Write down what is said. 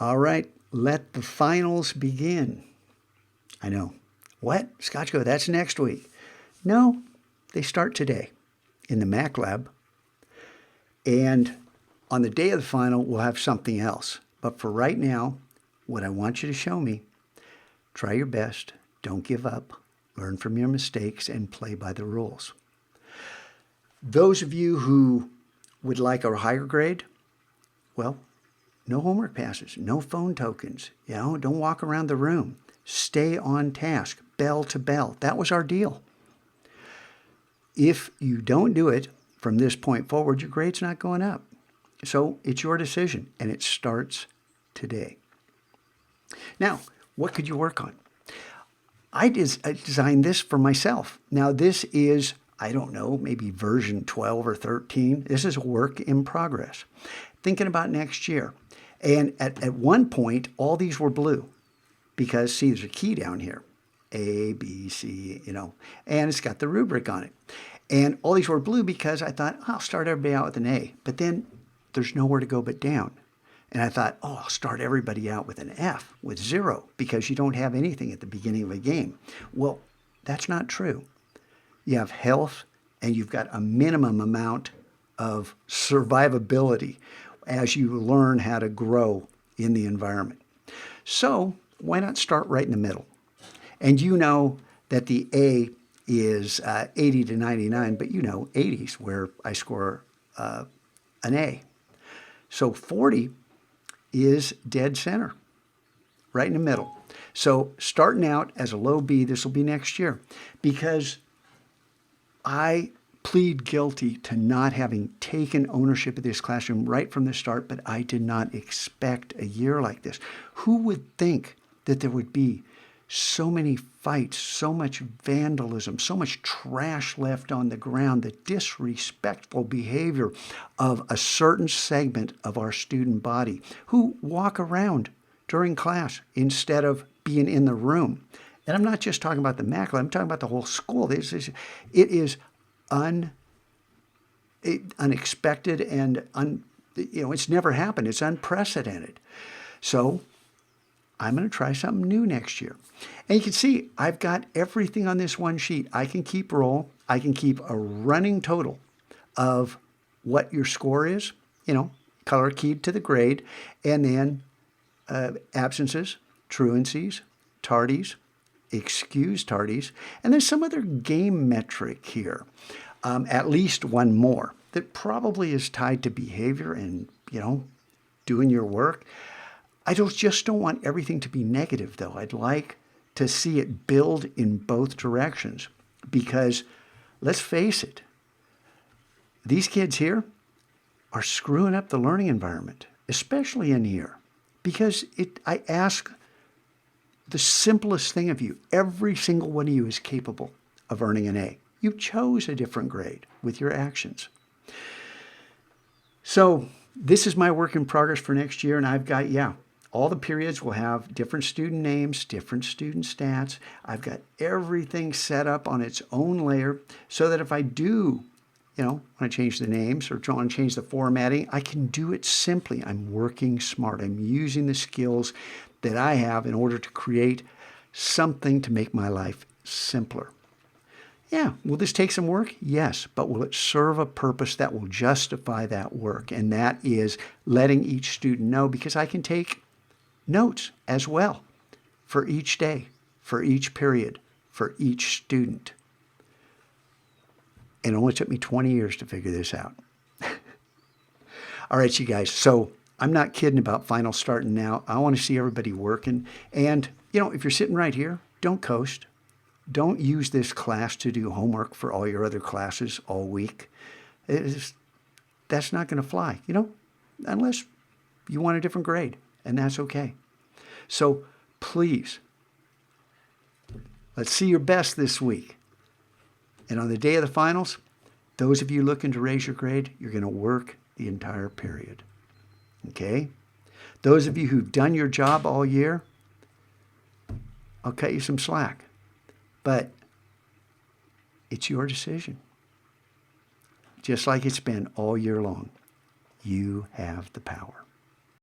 All right, let the finals begin. I know. What? Scotchko, that's next week. No, they start today in the Mac lab. And on the day of the final, we'll have something else. But for right now, what I want you to show me, try your best, don't give up, learn from your mistakes, and play by the rules. Those of you who would like a higher grade, well, no homework passes, no phone tokens, don't walk around the room. Stay on task, bell to bell. That was our deal. If you don't do it from this point forward, your grade's not going up. So it's your decision, and it starts today. Now, what could you work on? I designed this for myself. Now, this is, I don't know, maybe version 12 or 13. This is a work in progress. Thinking about next year. And at one point, all these were blue because, see, there's a key down here. A, B, C, and it's got the rubric on it. And all these were blue because I thought, I'll start everybody out with an A. But then there's nowhere to go but down. And I thought, I'll start everybody out with an F, with 0, because you don't have anything at the beginning of a game. Well, that's not true. You have health, and you've got a minimum amount of survivability as you learn how to grow in the environment. So why not start right in the middle? And you know that the A is 80 to 99, but 80 is where I score an A. So 40 is dead center, right in the middle. So starting out as a low B, this will be next year, because I plead guilty to not having taken ownership of this classroom right from the start, but I did not expect a year like this. Who would think that there would be so many fights, so much vandalism, so much trash left on the ground, the disrespectful behavior of a certain segment of our student body who walk around during class instead of being in the room. And I'm not just talking about the Mac lab, I'm talking about the whole school. It is unexpected and it's never happened. It's unprecedented. So I'm going to try something new next year. And you can see I've got everything on this one sheet. I can keep roll. I can keep a running total of what your score is, color keyed to the grade, and then absences, truancies, tardies, excused tardies, and there's some other game metric here, at least one more that probably is tied to behavior and, doing your work. I just don't want everything to be negative, though. I'd like to see it build in both directions, because let's face it, these kids here are screwing up the learning environment, especially in here, because I ask the simplest thing of you. Every single one of you is capable of earning an A. You chose a different grade with your actions. So this is my work in progress for next year, and I've got, all the periods will have different student names, different student stats. I've got everything set up on its own layer so that if I do, want to change the names or want to change the formatting, I can do it simply. I'm working smart. I'm using the skills that I have in order to create something to make my life simpler. Yeah, will this take some work? Yes, but will it serve a purpose that will justify that work? And that is letting each student know, because I can take notes as well for each day, for each period, for each student. It only took me 20 years to figure this out. All right, you guys. So I'm not kidding about final starting now. I want to see everybody working. And, if you're sitting right here, don't coast. Don't use this class to do homework for all your other classes all week. That's not going to fly, unless you want a different grade, and that's okay. So please, let's see your best this week. And on the day of the finals, those of you looking to raise your grade, you're going to work the entire period. Okay? Those of you who've done your job all year, I'll cut you some slack. But it's your decision. Just like it's been all year long. You have the power.